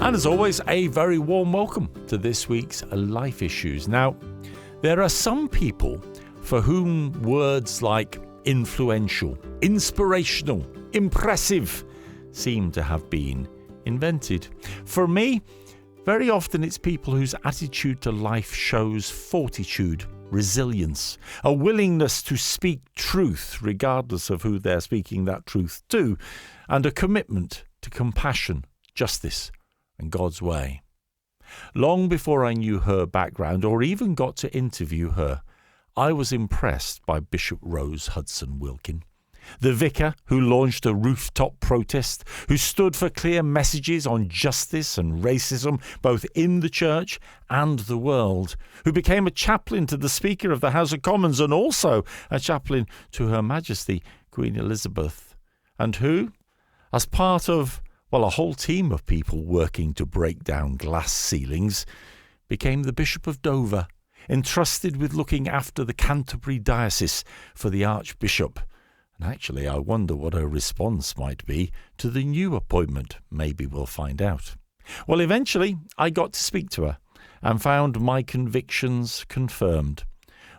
And as always, a very warm welcome to this week's Life Issues. Now, there are some people for whom words like influential, inspirational, impressive seem to have been invented. For me, very often it's people whose attitude to life shows fortitude, resilience, a willingness to speak truth regardless of who they're speaking that truth to, and a commitment to compassion, justice, and God's way. Long before I knew her background or even got to interview her, I was impressed by Bishop Rose Hudson Wilkin, the vicar who launched a rooftop protest, who stood for clear messages on justice and racism, both in the church and the world, who became a chaplain to the Speaker of the House of Commons and also a chaplain to Her Majesty Queen Elizabeth, and who, as part of, well, a whole team of people working to break down glass ceilings, became the Bishop of Dover, entrusted with looking after the Canterbury Diocese for the Archbishop. And actually, I wonder what her response might be to the new appointment. Maybe we'll find out. Well, eventually, I got to speak to her and found my convictions confirmed.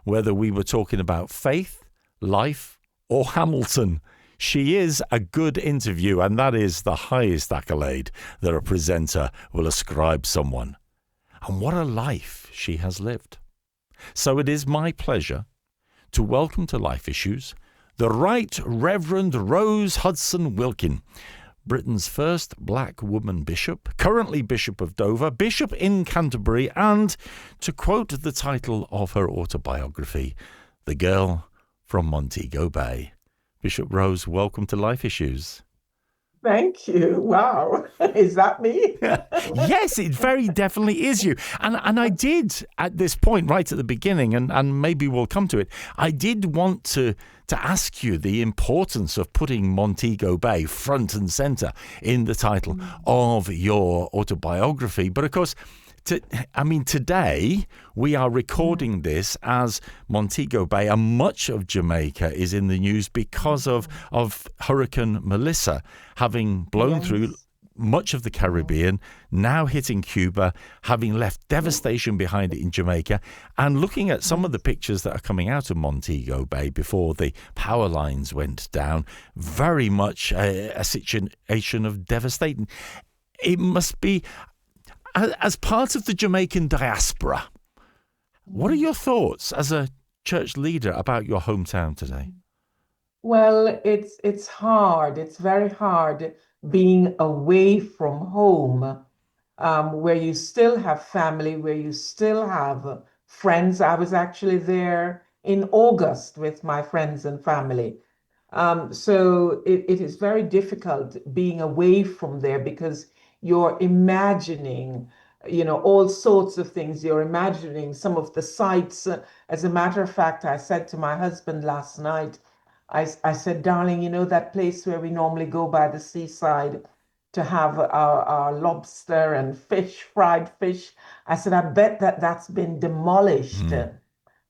Whether we were talking about faith, life, or Hamilton, she is a good interview, and that is the highest accolade that a presenter will ascribe someone. And what a life she has lived. So it is my pleasure to welcome to Life Issues the Right Reverend Rose Hudson Wilkin, Britain's first black woman bishop, currently Bishop of Dover, Bishop in Canterbury, and, to quote the title of her autobiography, the girl from Montego Bay. Bishop Rose, welcome to Life Issues. Thank you. Wow. Is that me? Yes, it very definitely is you. And I did, at this point, right at the beginning, and maybe we'll come to it, I did want to ask you the importance of putting Montego Bay front and centre in the title of your autobiography. But of course, today we are recording this as Montego Bay and much of Jamaica is in the news because of Hurricane Melissa having blown through much of the Caribbean, now hitting Cuba, having left devastation behind it in Jamaica, and looking at some of the pictures that are coming out of Montego Bay before the power lines went down, very much a situation of devastating. It must be, as part of the Jamaican diaspora, what are your thoughts as a church leader about your hometown today? Well, it's hard. It's very hard being away from home, where you still have family, where you still have friends. I was actually there in August with my friends and family. So it is very difficult being away from there because you're imagining, all sorts of things. You're imagining some of the sights. As a matter of fact, I said to my husband last night, I said, darling, that place where we normally go by the seaside to have our lobster and fish, fried fish. I said, I bet that's been demolished.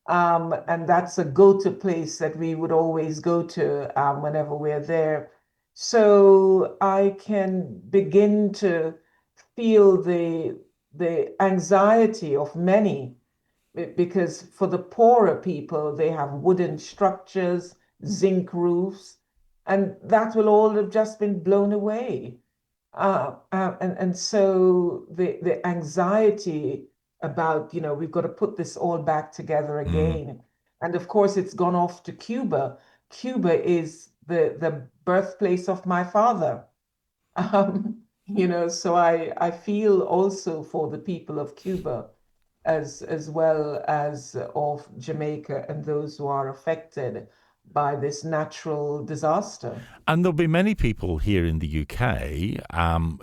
And that's a go-to place that we would always go to whenever we're there. So I can begin to feel the anxiety of many, because for the poorer people, they have wooden structures, zinc roofs, and that will all have just been blown away. And so the anxiety about, we've got to put this all back together again. And of course, it's gone off to Cuba. Cuba is the birthplace of my father. So I feel also for the people of Cuba as well as of Jamaica and those who are affected by this natural disaster. And there'll be many people here in the UK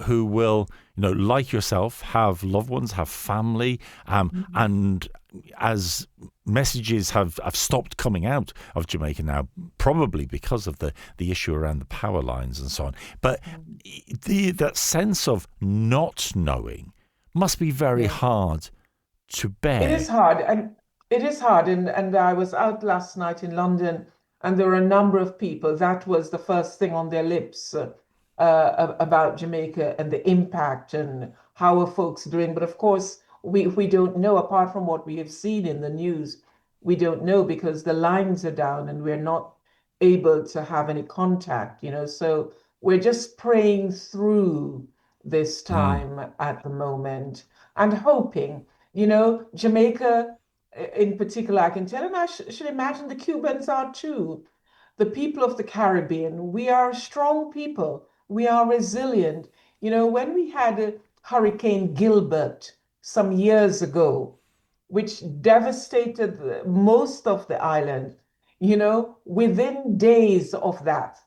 who will, like yourself, have loved ones, have family, and as messages have stopped coming out of Jamaica now, probably because of the issue around the power lines and so on. But that sense of not knowing must be very hard to bear. It is hard, and I was out last night in London, and there were a number of people, that was the first thing on their lips about Jamaica and the impact and how are folks doing? But of course, we don't know, apart from what we have seen in the news, we don't know because the lines are down and we're not able to have any contact, So we're just praying through this Mm. time at the moment and hoping, Jamaica in particular, I can tell, and I should imagine the Cubans are too. The people of the Caribbean, we are strong people. We are resilient. When we had Hurricane Gilbert some years ago, which devastated most of the island, within days of that,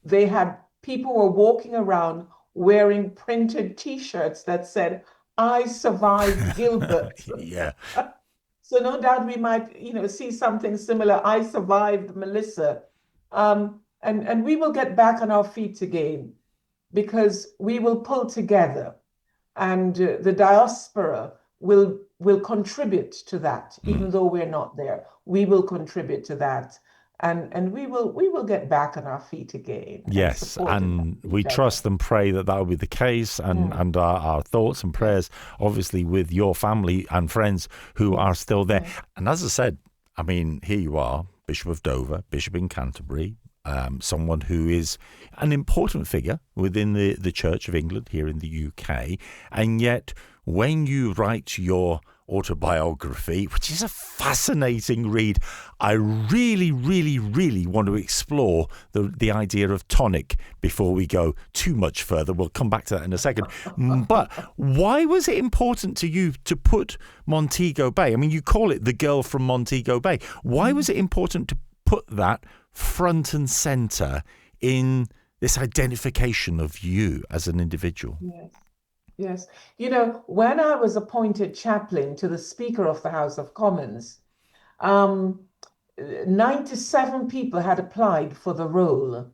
they had people were walking around wearing printed T-shirts that said, "I survived Gilbert." Yeah. So no doubt we might, see something similar. I survived Melissa. And we will get back on our feet again because we will pull together and the diaspora will contribute to that, Mm. even though we're not there. We will contribute to that. And we will get back on our feet again and Yes, support and we each other. trust and pray that that will be the case, and Mm, our thoughts and yes, prayers, obviously, with your family and friends who are yes, still there. yes, And as I said, I mean, here you are, Bishop of Dover, Bishop in Canterbury, someone who is an important figure within the Church of England here in the UK, and yet when you write your autobiography, which is a fascinating read, I really, really, really want to explore the idea of tonic before we go too much further. We'll come back to that in a second. But why was it important to you to put Montego Bay? I mean, you call it The Girl from Montego Bay. Why was it important to put that front and center in this identification of you as an individual? yes. Yes. When I was appointed chaplain to the Speaker of the House of Commons, um, 97 people had applied for the role.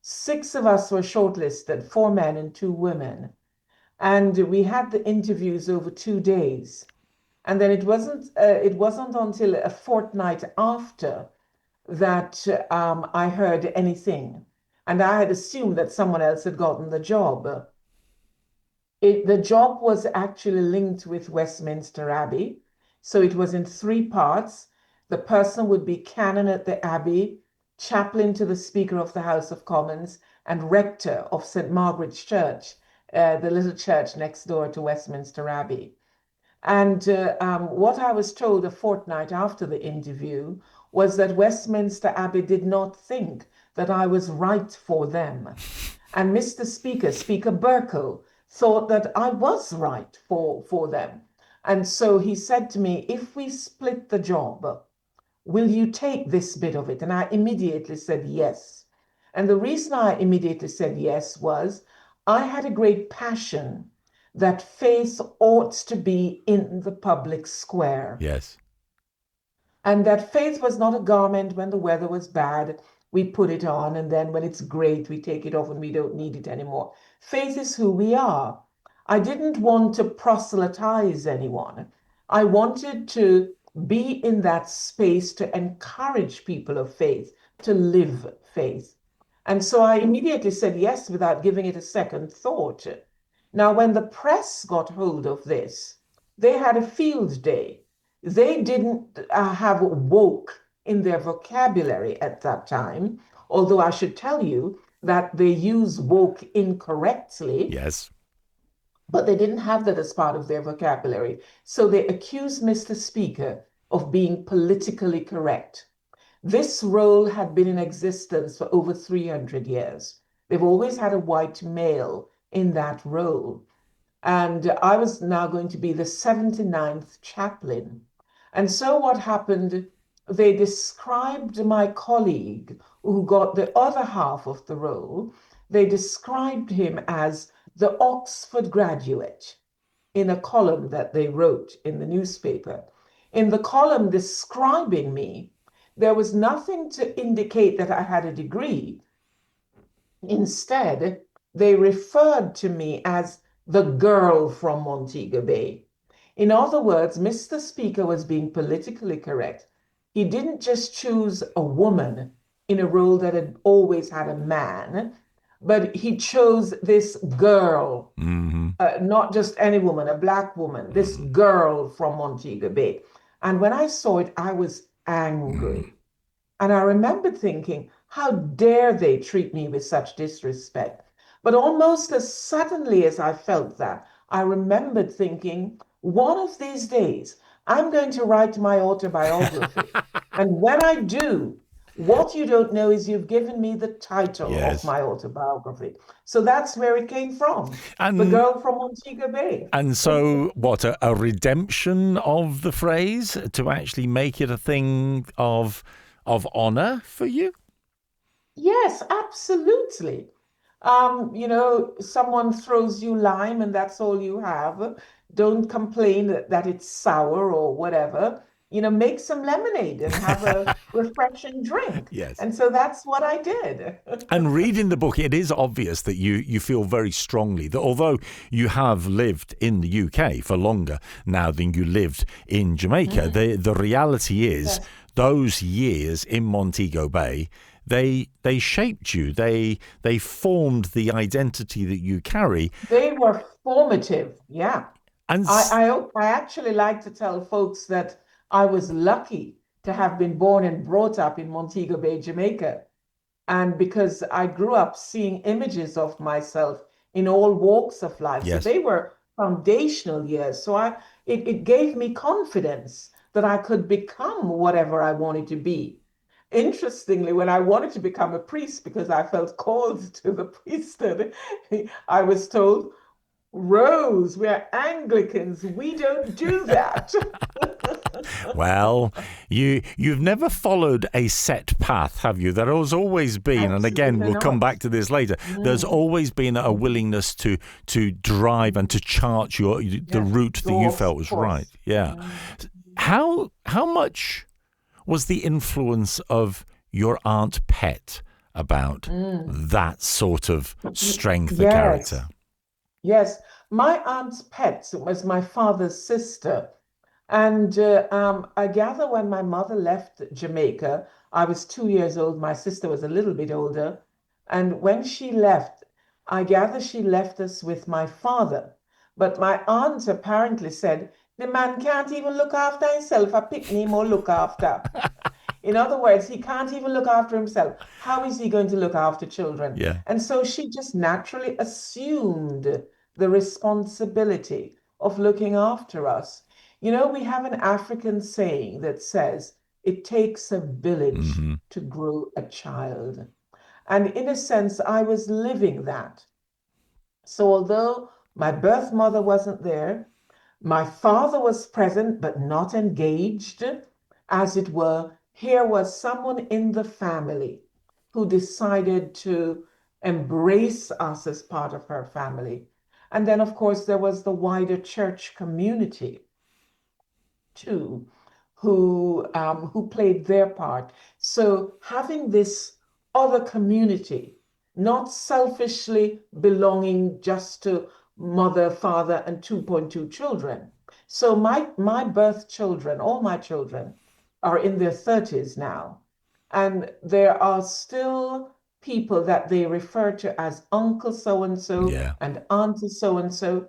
Six of us were shortlisted, four men and two women. And we had the interviews over 2 days. And then it wasn't until a fortnight after that I heard anything. And I had assumed that someone else had gotten the job. The job was actually linked with Westminster Abbey. So it was in three parts. The person would be canon at the Abbey, chaplain to the Speaker of the House of Commons, and rector of St. Margaret's Church, the little church next door to Westminster Abbey. And what I was told a fortnight after the interview was that Westminster Abbey did not think that I was right for them. And Mr. Speaker, Speaker Burkle, thought that I was right for them. And so he said to me, if we split the job, will you take this bit of it? And I immediately said yes. And the reason I immediately said yes was I had a great passion that faith ought to be in the public square. Yes. And that faith was not a garment when the weather was bad, we put it on, and then when it's great, we take it off and we don't need it anymore. Faith is who we are. I didn't want to proselytize anyone. I wanted to be in that space to encourage people of faith to live faith. And so I immediately said yes without giving it a second thought. Now, when the press got hold of this, they had a field day. They didn't have woke in their vocabulary at that time, although I should tell you that they use woke incorrectly, Yes. but they didn't have that as part of their vocabulary. So they accused Mr. Speaker of being politically correct. This role had been in existence for over 300 years. They've always had a white male in that role. And I was now going to be the 79th chaplain. And so what happened, they described my colleague who got the other half of the role, they described him as the Oxford graduate in a column that they wrote in the newspaper. In the column describing me, there was nothing to indicate that I had a degree. Instead, they referred to me as the girl from Montego Bay. In other words, Mr. Speaker was being politically correct. He didn't just choose a woman in a role that had always had a man. but he chose this girl, Mm-hmm. not just any woman, a black woman, this Mm-hmm. girl from Montego Bay. And when I saw it, I was Mm-hmm. angry. And I remember thinking, how dare they treat me with such disrespect? But almost as suddenly as I felt that, I remembered thinking, one of these days, I'm going to write my autobiography. And when I do, what you don't know is you've given me the title of Yes. my autobiography. So that's where it came from. The And girl from Montego Bay. so what, a redemption of the phrase to actually make it a thing of honor for you? Yes, absolutely. Someone throws you lime and that's all you have. Don't complain that it's sour or whatever. Make some lemonade and have a refreshing drink. Yes. And so that's what I did. And reading the book, it is obvious that you feel very strongly that although you have lived in the UK for longer now than you lived in Jamaica, the reality is Yes. those years in Montego Bay, they shaped you. They formed the identity that you carry. They were formative. Yeah. And I actually like to tell folks that I was lucky to have been born and brought up in Montego Bay, Jamaica. And because I grew up seeing images of myself in all walks of life. So yes. they were foundational years. So it gave me confidence that I could become whatever I wanted to be. Interestingly, when I wanted to become a priest because I felt called to the priesthood, I was told, Rose, we're Anglicans. We don't do that. Well, you've never followed a set path, have you? There has always been, and again, Absolutely we'll come not. back to this later. There's Mm, always been a willingness to drive and to chart the yes, route that you felt was right. course. Yeah. How much was the influence of your Aunt Pet about Mm. that sort of strength of Yes, character? yes. My aunt's pet was my father's sister. And I gather when my mother left Jamaica, I was 2 years old. My sister was a little bit older. And when she left, I gather she left us with my father. But my aunt apparently said, the man can't even look after himself. A picnic more look after. In other words, he can't even look after himself. How is he going to look after children? Yeah. And so she just naturally assumed the responsibility of looking after us. We have an African saying that says, it takes a village Hmm. to grow a child. And in a sense, I was living that. So although my birth mother wasn't there, my father was present but not engaged, as it were. Here was someone in the family who decided to embrace us as part of her family. And then, of course, there was the wider church community too, who played their part. So having this other community, not selfishly belonging just to mother, father, and 2.2 children. So my birth children, all my children, are in their 30s now, and there are still people that they refer to as Uncle so Yeah. and Auntie so and so,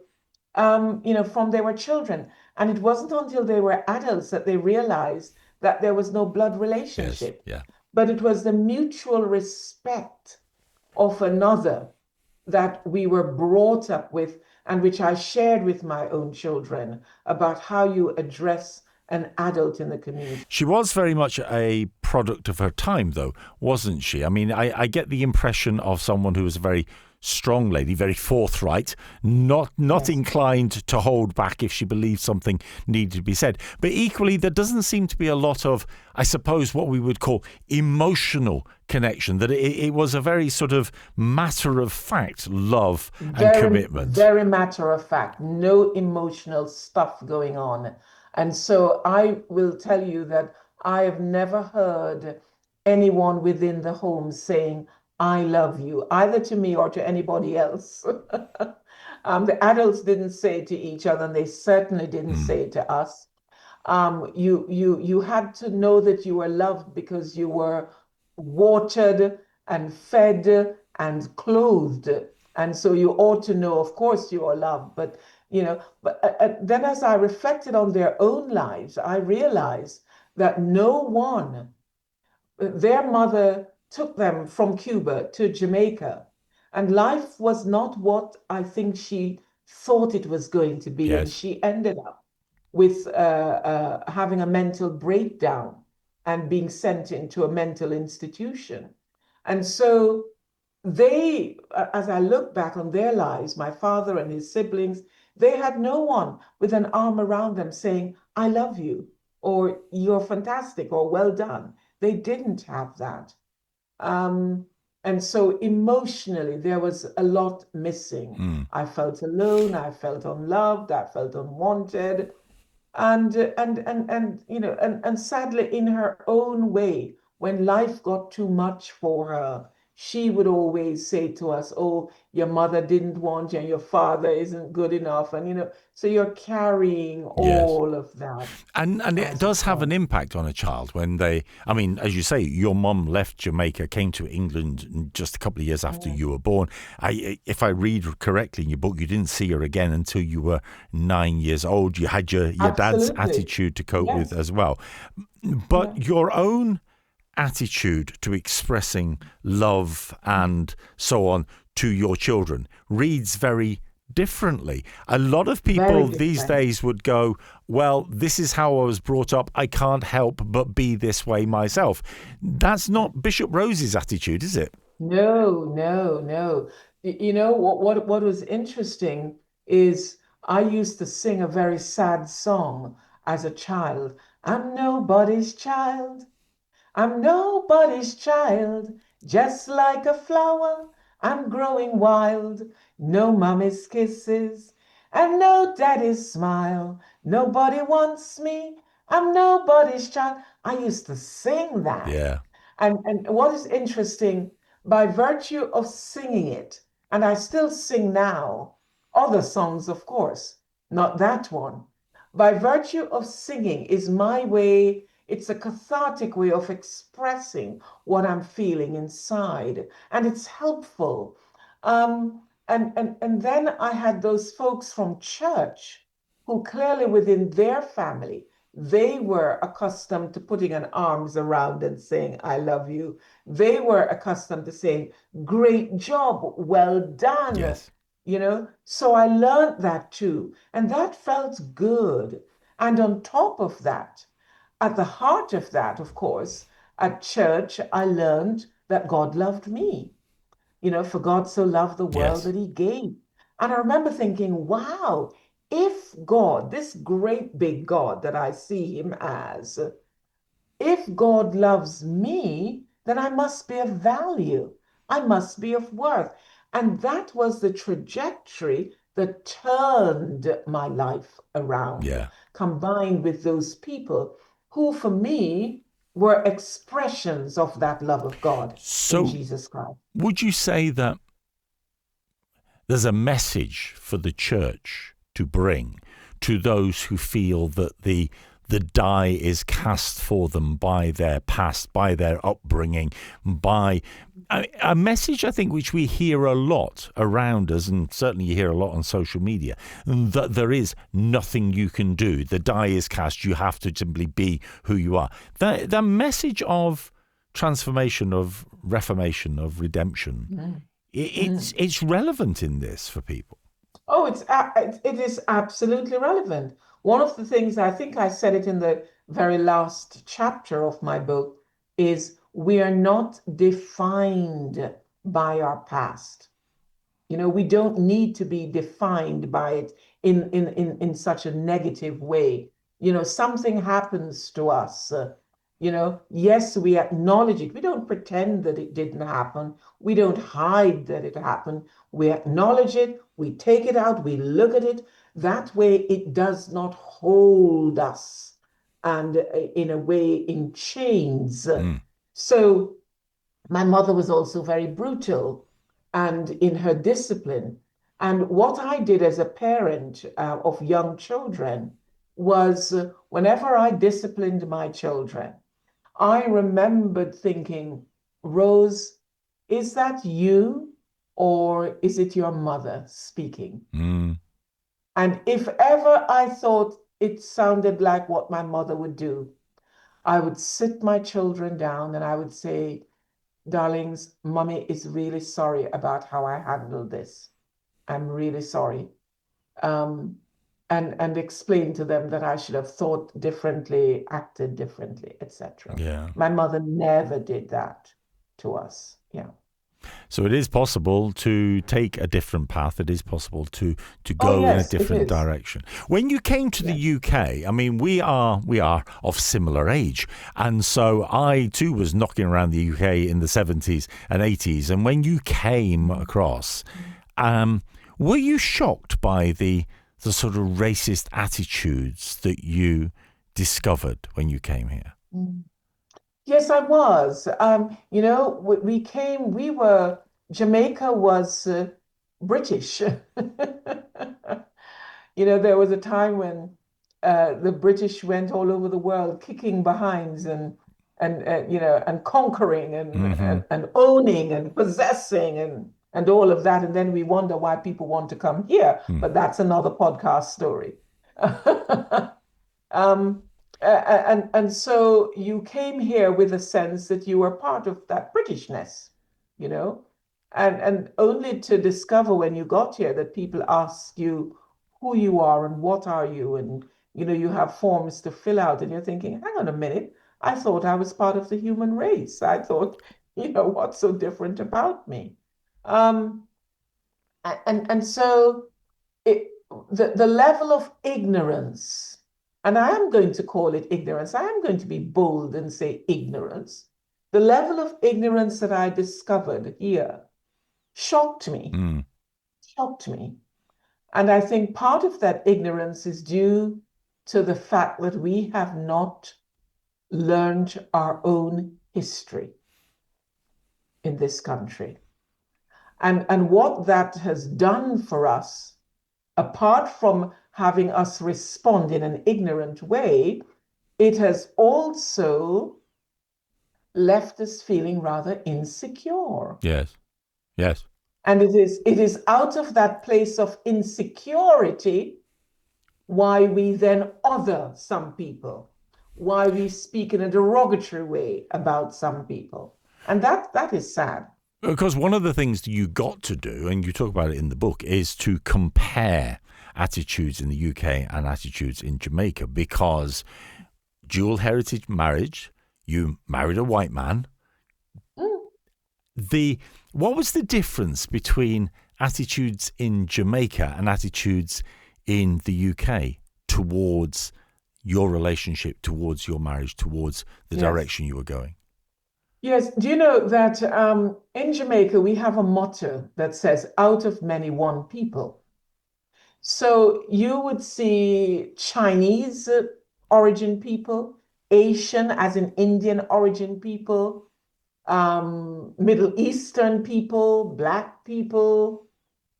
from they were children. And it wasn't until they were adults that they realized that there was no blood Yes. relationship, Yeah. but it was the mutual respect of another that we were brought up with, and which I shared with my own children about how you address an adult in the community. She was very much a product of her time, though, wasn't she? I mean, I get the impression of someone who was a very strong lady, very forthright, not Yes. inclined to hold back if she believed something needed to be said. But equally, there doesn't seem to be a lot of, I suppose, what we would call emotional connection, that it was a very sort of matter of fact love and Very, commitment. very matter of fact, no emotional stuff going on. And so I will tell you that I have never heard anyone within the home saying, I love you, either to me or to anybody else. The adults didn't say it to each other, and they certainly didn't Mm. say it to us. You had to know that you were loved because you were watered and fed and clothed. And so you ought to know, of course, you are loved. But, then as I reflected on their own lives, I realized that no one, their mother took them from Cuba to Jamaica, and life was not what I think she thought it was going to be. And Yes. she ended up with having a mental breakdown and being sent into a mental institution. And so they, as I look back on their lives, my father and his siblings, they had no one with an arm around them saying, I love you, or you're fantastic, or well done. They didn't have that. Um, and so emotionally, there was a lot missing. Mm. I felt alone, I felt unloved, I felt unwanted. And sadly, in her own way, when life got too much for her, she would always say to us, oh, your mother didn't want you and your father isn't good enough. And so you're carrying Yes. all of that And it as a does have an child. impact on a child when they, I mean, as you say, your mum left Jamaica, came to England just a couple of years after Yeah, you were born. If I read correctly in your book, you didn't see her again until you were 9 years old. You had your dad's absolutely. attitude to cope with Yes. as well. Yeah. But your own attitude to expressing love and so on to your children reads very differently. A lot of Very people these different. days would go, well, this is how I was brought up. I can't help but be this way myself. That's not Bishop Rose's attitude, is it? No, no, no. What was interesting is I used to sing a very sad song as a child. I'm nobody's child. I'm nobody's child, just like a flower. I'm growing wild. No mommy's kisses and no daddy's smile. Nobody wants me. I'm nobody's child. I used to sing that. Yeah. And what is interesting, by virtue of singing it, and I still sing now, other songs, of course, not that one. By virtue of singing is my way, it's a cathartic way of expressing what I'm feeling inside, and it's helpful. And then I had those folks from church who clearly within their family they were accustomed to putting an arms around and saying, I love you. They were accustomed to saying, great job, well done. Yes. So I learned that too. And that felt good. And on top of that, at the heart of that, of course, at church, I learned that God loved me. For God so loved the world Yes. that he gave. And I remember thinking, wow, if God, this great big God that I see him as, if God loves me, then I must be of value. I must be of worth. And that was the trajectory that turned my life around, Yeah. combined with those people who, for me, were expressions of that love of God in So Jesus Christ. would you say that there's a message for the church to bring to those who feel that the die is cast for them by their past, by their upbringing, by a message I think which we hear a lot around us, and certainly you hear a lot on social media, that there is nothing you can do. The die is cast. You have to simply be who you are. The message of transformation, of reformation, of redemption, Mm, mm. it's relevant in this for people. Oh, it is absolutely relevant. One of the things I think I said it in the very last chapter of my book is we are not defined by our past. We don't need to be defined by it in such a negative way. Something happens to us. Yes, we acknowledge it. We don't pretend that it didn't happen. We don't hide that it happened. We acknowledge it. We take it out. We look at it. That way, it does not hold us and in a way in chains. Mm. So my mother was also very brutal and in her discipline. And what I did as a parent of young children was whenever I disciplined my children, I remembered thinking, Rose, is that you or is it your mother speaking? Mm. And if ever I thought it sounded like what my mother would do, I would sit my children down and I would say, darlings, mommy is really sorry about how I handled this. I'm really sorry. Um, and explain to them that I should have thought differently, acted differently, etc. Yeah. My mother never did that to us. Yeah. So it is possible to take a different path. It is possible to Oh, go in a yes, it different is. direction. When you came to the Yes. UK, I mean, we are of similar age, and so I too was knocking around the UK in the 70s and 80s. And when you came across, were you shocked by the sort of racist attitudes that you discovered when you came here? Mm. Yes, I was. Jamaica was British. There was a time when the British went all over the world kicking behinds and conquering Hmm. and owning and possessing and all of that. And then we wonder why people want to come here. But that's another podcast story. Um, and so you came here with a sense that you were part of that Britishness, you know, and only to discover when you got here that people ask you who you are and what are you, and you have forms to fill out, and you're thinking, hang on a minute, I thought I was part of the human race. I thought, what's so different about me? Um, and so it, the level of ignorance, and I am going to call it ignorance, I am going to be bold and say ignorance. The level of ignorance that I discovered here shocked me, Mm. shocked me. And I think part of that ignorance is due to the fact that we have not learned our own history in this country. And what that has done for us, apart from having us respond in an ignorant way, it has also left us feeling rather insecure. Yes. Yes. And it is out of that place of insecurity why we then other some people, why we speak in a derogatory way about some people. And that is sad. Because one of the things that you got to do, and you talk about it in the book, is to compare attitudes in the UK and attitudes in Jamaica, because dual heritage marriage, you married a white man. Mm. What was the difference between attitudes in Jamaica and attitudes in the UK towards your relationship, towards your marriage, towards the Yes. direction you were going? Yes. Do you know that in Jamaica we have a motto that says, out of many, one people? So you would see Chinese origin people, Asian as in Indian origin people, Middle Eastern people, Black people.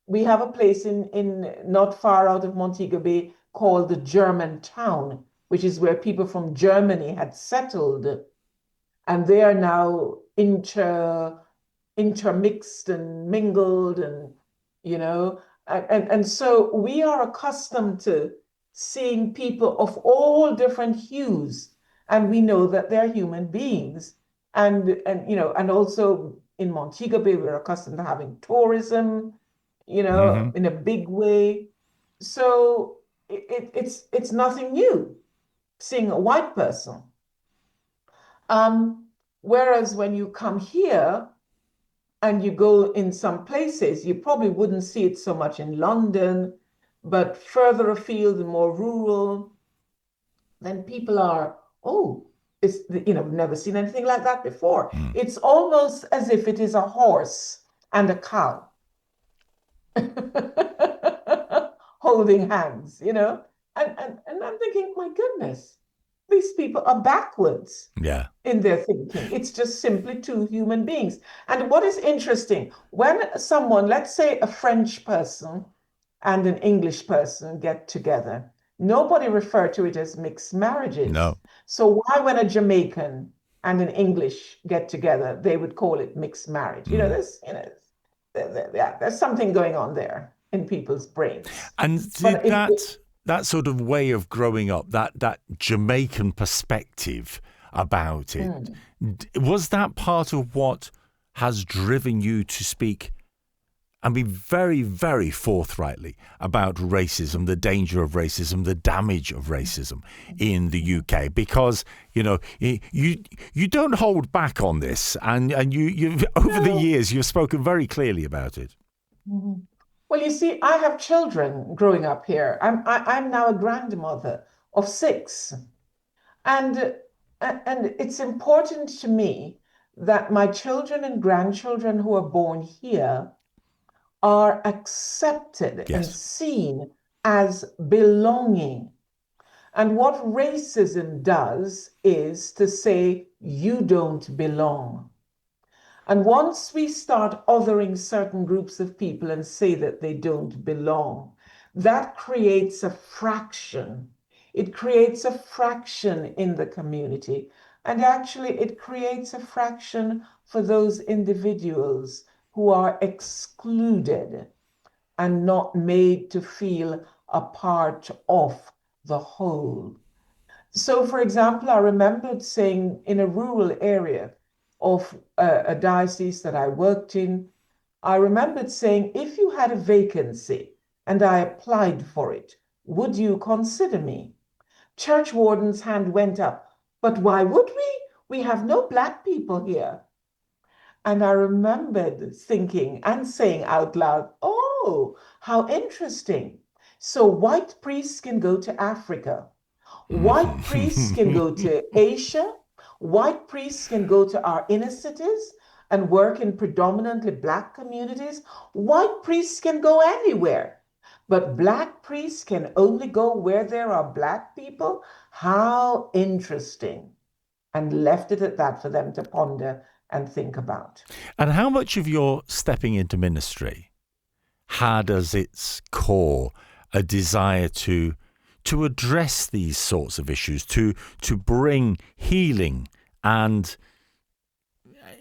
We have a place in not far out of Montego Bay called the German Town, which is where people from Germany had settled, and they are now intermixed and mingled, and you know and so we are accustomed to seeing people of all different hues, and we know that they're human beings, and also in Montego Bay we're accustomed to having tourism, Mm-hmm. in a big way. So it's nothing new seeing a white person. Whereas when you come here and you go in some places, you probably wouldn't see it so much in London, but further afield and more rural, then people are, oh, we've never seen anything like that before. Mm. It's almost as if it is a horse and a cow holding hands, And I'm thinking, my goodness, these people are backwards Yeah. in their thinking. It's just simply two human beings. And what is interesting, when someone, let's say a French person and an English person get together, nobody refer to it as mixed marriages. No. So why when a Jamaican and an English get together, they would call it mixed marriage. You know, there's something going on there in people's brains. And But did that sort of way of growing up, that Jamaican perspective about it, was that part of what has driven you to speak and be very, very forthrightly about racism, the danger of racism, the damage of racism in the UK? Because, you know, you don't hold back on this, and you've over the years you've spoken very clearly about it. Well, you see, I have children growing up here. I'm now a grandmother of 6, and it's important to me that my children and grandchildren who are born here are accepted and seen as belonging. And what racism does is to say, you don't belong. And once we start othering certain groups of people and say that they don't belong, that creates a fraction. It creates a fraction in the community. And actually, it creates a fraction for those individuals who are excluded and not made to feel a part of the whole. So, for example, I remembered saying in a rural area of a diocese that I worked in, I remembered saying, if you had a vacancy and I applied for it, would you consider me? Church warden's hand went up. But why would we? We have no Black people here. And I remembered thinking and saying out loud, oh, how interesting. So white priests can go to Africa. White priests can go to Asia. White priests can go to our inner cities and work in predominantly Black communities. White priests can go anywhere. But Black priests can only go where there are Black people. How interesting. And left it at that for them to ponder and think about. And how much of your stepping into ministry had as its core a desire to address these sorts of issues, to bring healing and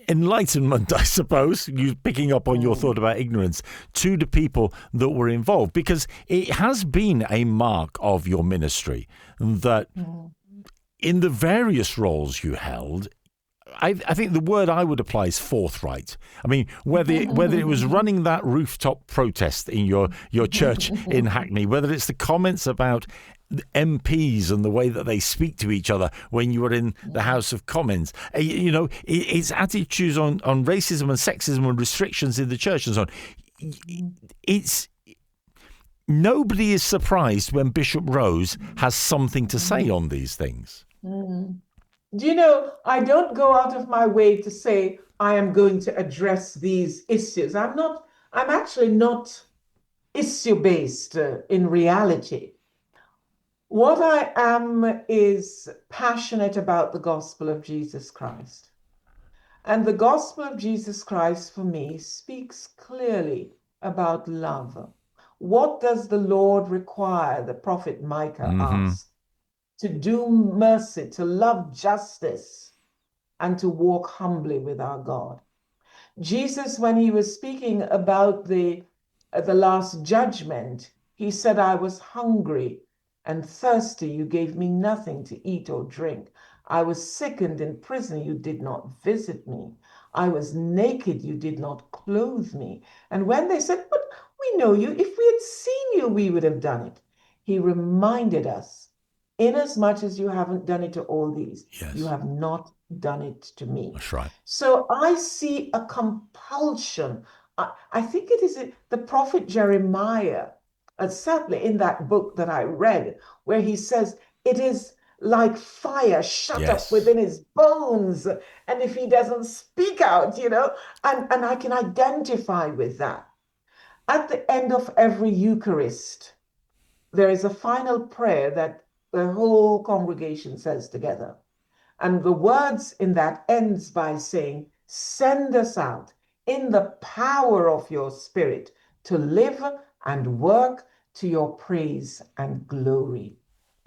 enlightenment, I suppose, you picking up on your thought about ignorance, to the people that were involved? Because it has been a mark of your ministry that in the various roles you held, I think the word I would apply is forthright. I mean, whether it was running that rooftop protest in your church in Hackney, whether it's the comments about MPs and the way that they speak to each other when you were in the House of Commons, you know, it's attitudes on racism and sexism and restrictions in the church and so on. It's nobody is surprised when Bishop Rose has something to say on these things. Do you know, I don't go out of my way to say I am going to address these issues. I'm actually not issue-based in reality. What I am is passionate about the gospel of Jesus Christ. And the gospel of Jesus Christ for me speaks clearly about love. What does the Lord require? The prophet Micah asked. To do mercy, to love justice, and to walk humbly with our God. Jesus, when he was speaking about the last judgment, he said, I was hungry and thirsty. You gave me nothing to eat or drink. I was sick and in prison. You did not visit me. I was naked. You did not clothe me. And when they said, but we know you. If we had seen you, we would have done it. He reminded us, inasmuch as you haven't done it to all these, you have not done it to me. That's right. So I see a compulsion. I think it is the prophet Jeremiah, certainly in that book that I read, where he says it is like fire shut up within his bones. And if he doesn't speak out, you know, and I can identify with that. At the end of every Eucharist, there is a final prayer that the whole congregation says together. And the words in that ends by saying, send us out in the power of your spirit to live and work to your praise and glory.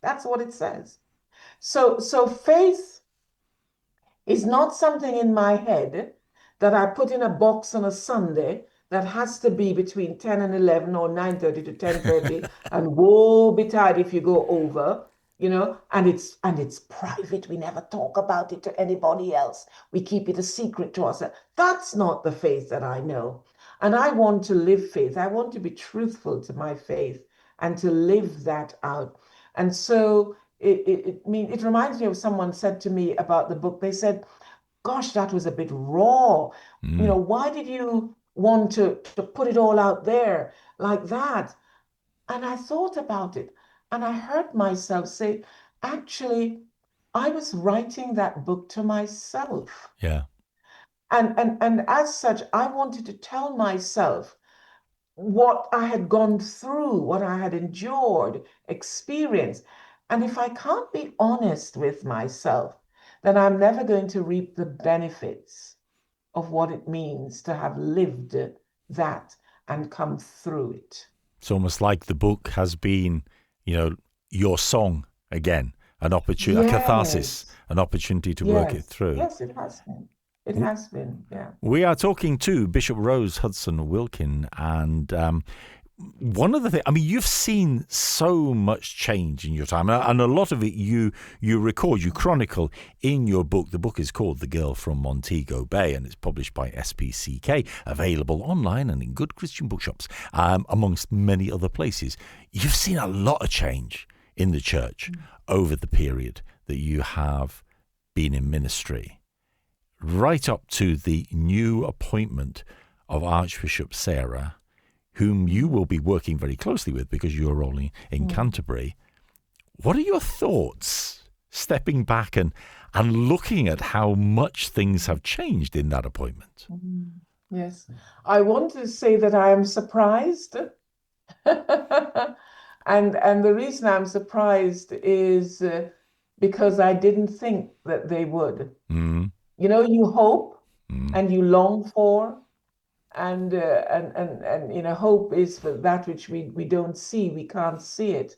That's what it says. So faith It's not something in my head that I put in a box on a Sunday that has to be between 10 and 11 or 9:30 to 10:30, and woe betide if you go over, and it's private. We never talk about it to anybody else. We keep it a secret to ourselves. That's not the faith that I know. And I want to live faith. I want to be truthful to my faith and to live that out. And so it reminds me of someone said to me about the book. They said, gosh, that was a bit raw. Why did you want to put it all out there like that? And I thought about it, and I heard myself say, actually, I was writing that book to myself. Yeah. And as such, I wanted to tell myself what I had gone through, what I had endured, experienced. And if I can't be honest with myself, then I'm never going to reap the benefits of what it means to have lived that and come through it. It's almost like the book has been, your song again, an opportunity, a catharsis, Yes, an opportunity to work it through. yes, it has been. It has been, yeah. We are talking to Bishop Rose Hudson Wilkin, and one of the things, you've seen so much change in your time, and a lot of it you record, you chronicle in your book. The book is called The Girl from Montego Bay, and it's published by SPCK, available online and in good Christian bookshops, amongst many other places. You've seen a lot of change in the church over the period that you have been in ministry, right up to the new appointment of Archbishop Sarah, whom you will be working very closely with because you're rolling in Canterbury. What are your thoughts stepping back and looking at how much things have changed in that appointment? Yes, I want to say that I am surprised. And the reason I'm surprised is because I didn't think that they would. You hope and you long for, and hope is for that which we don't see. We can't see it.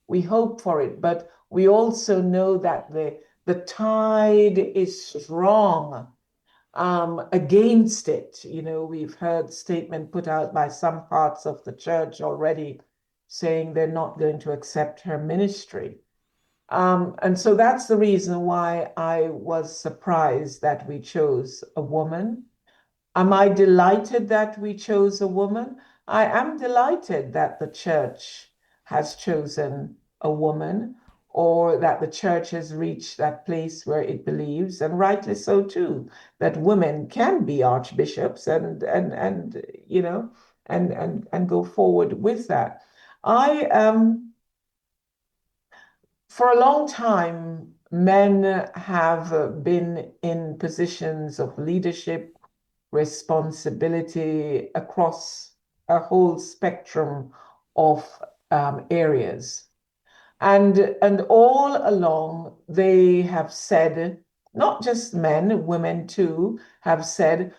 We hope for it, but we also know that the tide is strong against it. We've heard statement put out by some parts of the church already saying they're not going to accept her ministry. And so that's the reason why I was surprised that we chose a woman. Am I delighted that we chose a woman? I am delighted that the church has chosen a woman, or that the church has reached that place where it believes, and rightly so too, that women can be archbishops and go forward with that. I For a long time, men have been in positions of leadership, responsibility across a whole spectrum of areas. And all along, they have said, not just men, women too, have said,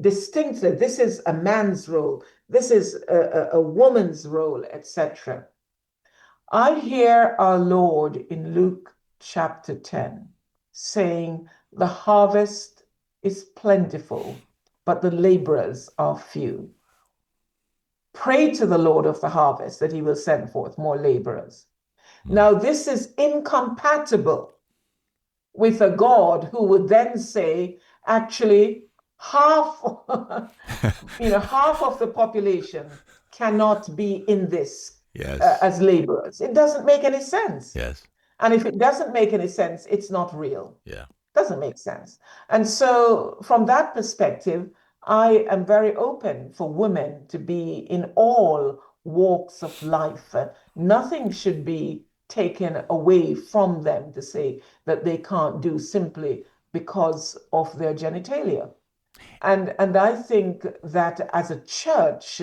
distinctly, this is a man's role, this is a woman's role, etc. I hear our Lord in Luke chapter 10 saying, the harvest is plentiful, but the laborers are few. Pray to the Lord of the harvest that he will send forth more laborers. Now, this is incompatible with a God who would then say, actually, half, half of the population cannot be in this as laborers. It doesn't make any sense. Yes. And if it doesn't make any sense, it's not real. Yeah. Doesn't make sense. And so from that perspective, I am very open for women to be in all walks of life. Nothing should be taken away from them to say that they can't do simply because of their genitalia. And I think that as a church,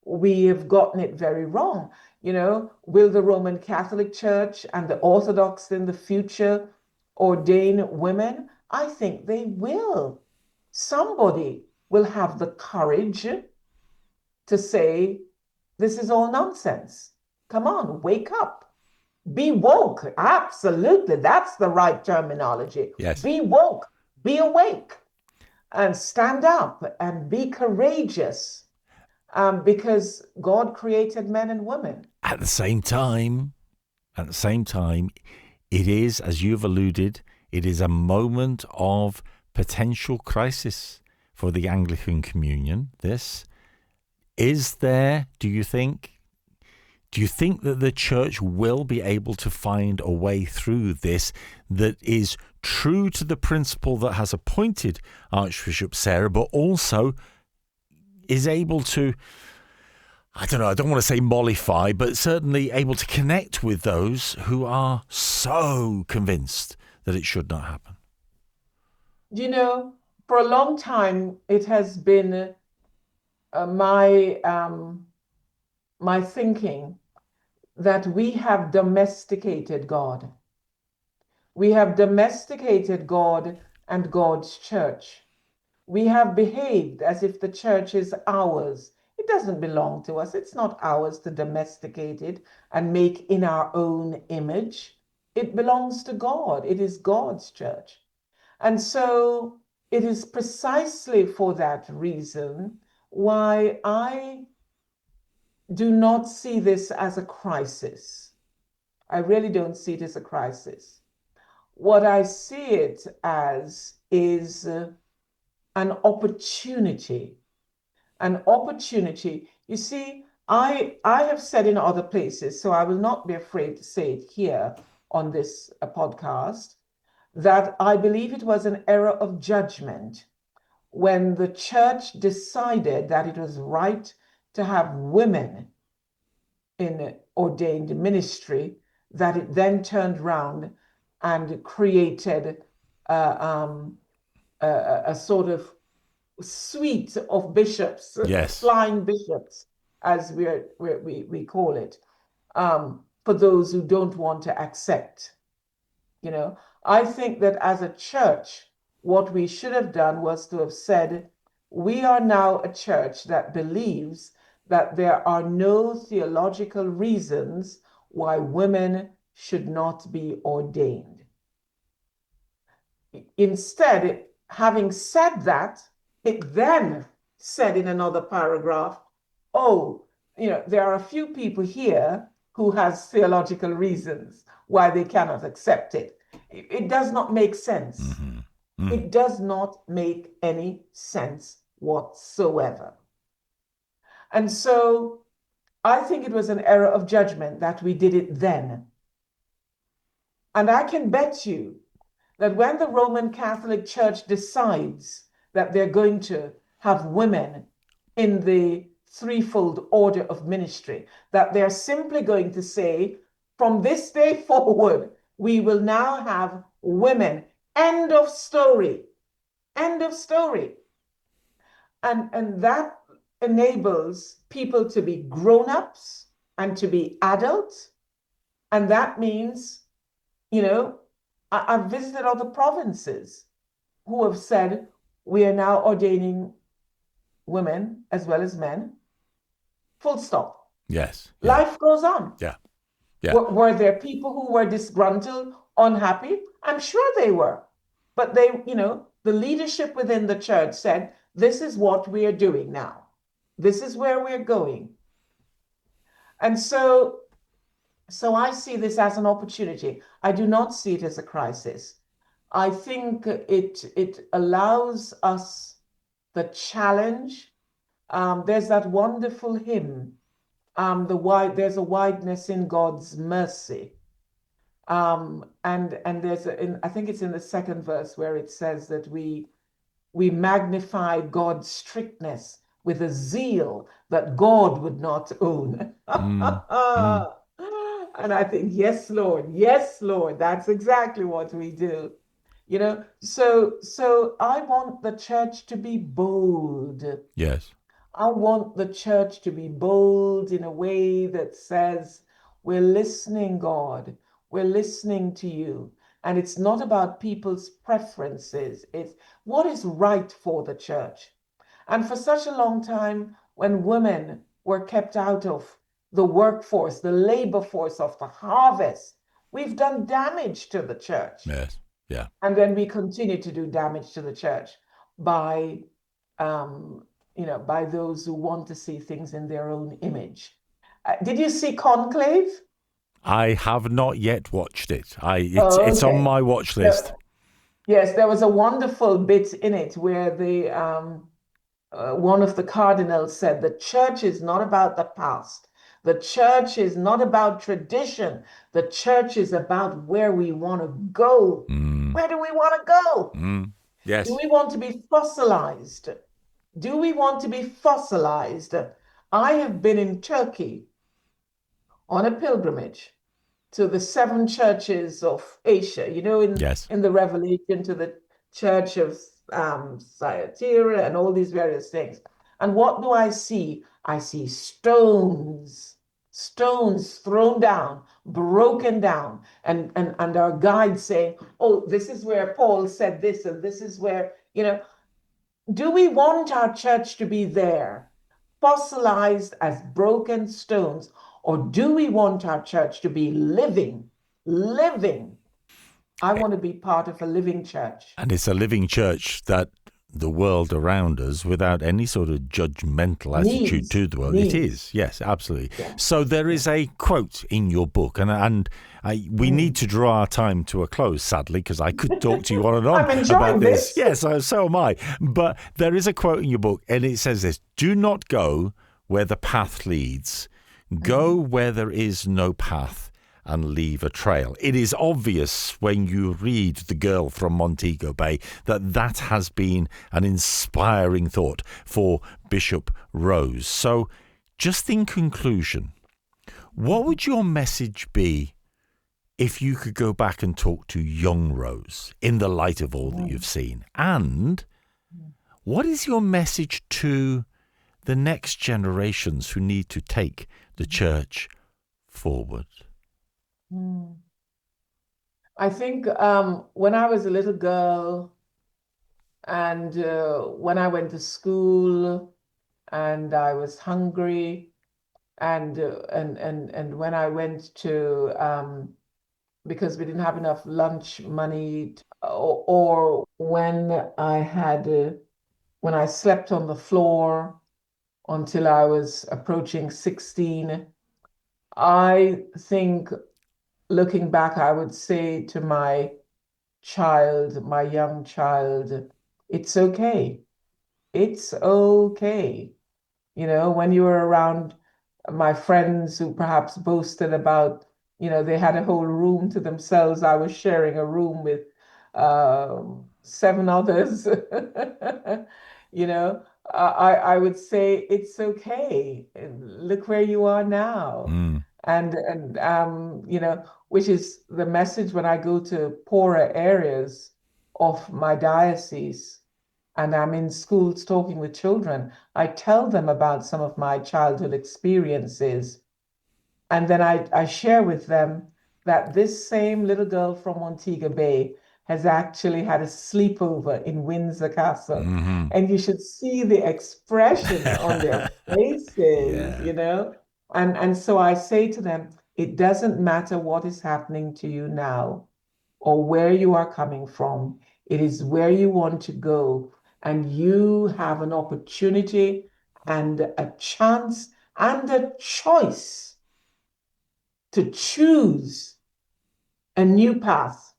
we have gotten it very wrong. Will the Roman Catholic Church and the Orthodox in the future ordain women? I think they will. Somebody will have the courage to say, this is all nonsense. Come on, wake up. Be woke. Absolutely. That's the right terminology. Yes. Be woke, be awake, and stand up and be courageous, because God created men and women. At the same time, it is, as you've alluded, it is a moment of potential crisis for the Anglican Communion. This is there, do you think? Do you think that the church will be able to find a way through this that is true to the principle that has appointed Archbishop Sarah, but also is able to, I don't know, I don't want to say mollify, but certainly able to connect with those who are so convinced that it should not happen? You know, for a long time, it has been my thinking that we have domesticated God. We have domesticated God and God's church. We have behaved as if the church is ours. It doesn't belong to us. It's not ours to domesticate it and make in our own image. It belongs to God. It is God's church. And so it is precisely for that reason why I do not see this as a crisis. I really don't see it as a crisis. What I see it as is an opportunity. An opportunity. You see, I have said in other places, so I will not be afraid to say it here on this podcast, that I believe it was an error of judgment when the church decided that it was right to have women in ordained ministry, that it then turned around and created a sort of suite of bishops, Yes. flying bishops, as we call it, for those who don't want to accept. You know, I think that as a church, what we should have done was to have said, we are now a church that believes that there are no theological reasons why women should not be ordained. Instead, having said that, it then said in another paragraph, oh, you know, there are a few people here who has theological reasons why they cannot accept it. It does not make sense. Mm-hmm. Mm. It does not make any sense whatsoever. And so I think it was an error of judgment that we did it then. And I can bet you that when the Roman Catholic Church decides that they're going to have women in the threefold order of ministry, that they're simply going to say, from this day forward, we will now have women. End of story. End of story. And that enables people to be grown-ups and to be adults. And that means, you know, I've visited other provinces who have said, we are now ordaining women as well as men. Full stop. Yes. Yeah. Life goes on. Yeah. Yeah. Were there people who were disgruntled, unhappy? I'm sure they were. But they, you know, the leadership within the church said, this is what we are doing now. This is where we're going. And so I see this as an opportunity. I do not see it as a crisis. I think it allows us the challenge. There's that wonderful hymn, there's a wideness in God's mercy. And there's I think it's in the second verse where it says that we magnify God's strictness with a zeal that God would not own. And I think, yes, Lord, that's exactly what we do. You know, so I want the church to be bold. Yes. I want the church to be bold in a way that says, we're listening, God. We're listening to you. And it's not about people's preferences. It's what is right for the church. And for such a long time, when women were kept out of the workforce, the labor force of the harvest. We've done damage to the church. Yes. Yeah. And then we continue to do damage to the church by, by those who want to see things in their own image. Did you see Conclave? I have not yet watched it. It's on Okay. my watch list. Yes, there was a wonderful bit in it where one of the cardinals said the church is not about the past. The church is not about tradition. The church is about where we want to go. Where do we want to go? Yes. Do we want to be fossilized? Do we want to be fossilized? I have been in Turkey on a pilgrimage to the seven churches of Asia, Yes. in the Revelation, to the church of Thyatira and all these various things. And what do I see? I see stones thrown down, broken down, and our guide saying, oh, this is where Paul said this, and this is where, do we want our church to be there, fossilized as broken stones, or do we want our church to be living? I want to be part of a living church. And it's a living church that the world around us, without any sort of judgmental attitude to the world, it is. Yes, absolutely. Yeah. So there is a quote in your book, and we need to draw our time to a close, sadly, because I could talk to you on and on I'm enjoying about this. Yes, so am I. But there is a quote in your book, and it says this: "Do not go where the path leads. Go where there is no path, and leave a trail." It is obvious when you read The Girl from Montego Bay that has been an inspiring thought for Bishop Rose. So just in conclusion, what would your message be if you could go back and talk to young Rose in the light of all that you've seen? And what is your message to the next generations who need to take the church forward? I think when I was a little girl and when I went to school and I was hungry and when I went to because we didn't have enough lunch money or when when I slept on the floor until I was approaching 16, I think looking back, I would say to my young child, it's okay. It's okay. When you were around my friends who perhaps boasted about, they had a whole room to themselves. I was sharing a room with seven others. I would say it's okay. Look where you are now. And which is the message when I go to poorer areas of my diocese and I'm in schools talking with children. I tell them about some of my childhood experiences. And then I share with them that this same little girl from Montego Bay has actually had a sleepover in Windsor Castle. And you should see the expression on their faces, And so I say to them, it doesn't matter what is happening to you now or where you are coming from. It is where you want to go. And you have an opportunity and a chance and a choice to choose a new path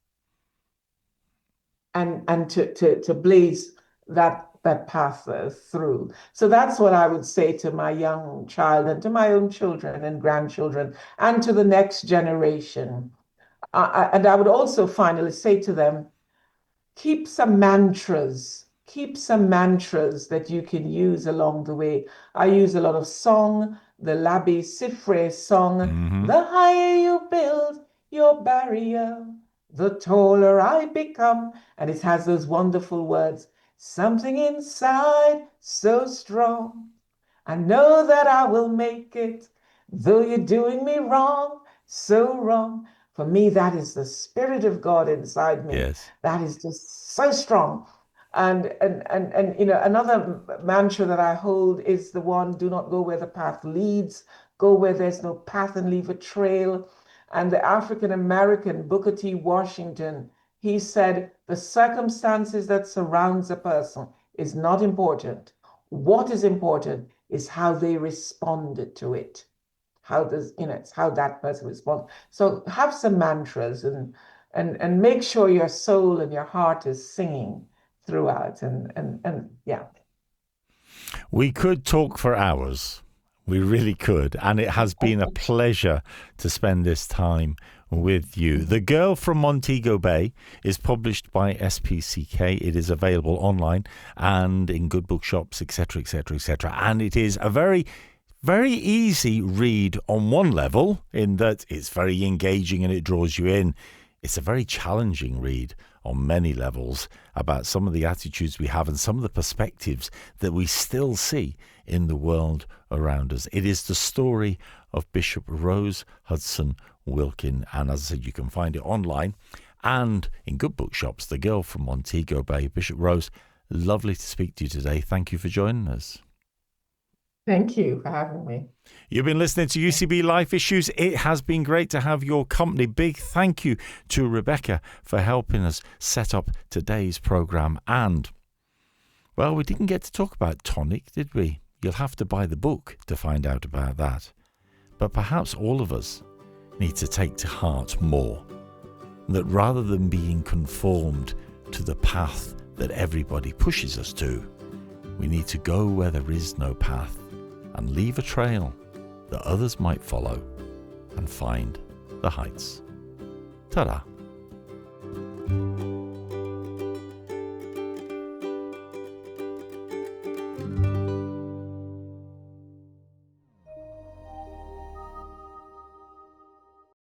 and to blaze that path through. So that's what I would say to my young child and to my own children and grandchildren and to the next generation. And I would also finally say to them, keep some mantras that you can use along the way. I use a lot of song, the Labi Sifre song. The higher you build your barrier, the taller I become. And it has those wonderful words. Something inside so strong. I know that I will make it, though you're doing me wrong, so wrong. For me, that is the Spirit of God inside me. Yes. That is just so strong. And another mantra that I hold is the one, do not go where the path leads, go where there's no path and leave a trail. And the African American Booker T. Washington, he said, the circumstances that surrounds a person is not important. What is important is how they responded to it. It's how that person responds. So have some mantras and make sure your soul and your heart is singing throughout. And yeah. We could talk for hours. We really could. And it has been a pleasure to spend this time with you. The Girl from Montego Bay is published by SPCK. It is available online and in good bookshops, etc., etc., etc. And it is a very, very easy read on one level, in that it's very engaging and it draws you in. It's a very challenging read on many levels about some of the attitudes we have and some of the perspectives that we still see in the world around us. It is the story of Bishop Rose Hudson Wilkin, and as I said, you can find it online and in good bookshops. The Girl from Montego Bay. Bishop Rose, lovely to speak to you today. Thank you for joining us. Thank you for having me. You've been listening to UCB Life Issues. It has been great to have your company. Big thank you to Rebecca for helping us set up today's programme. And, well, we didn't get to talk about tonic, did we? You'll have to buy the book to find out about that. But perhaps all of us need to take to heart more that rather than being conformed to the path that everybody pushes us to, we need to go where there is no path and leave a trail that others might follow and find the heights. Ta-da.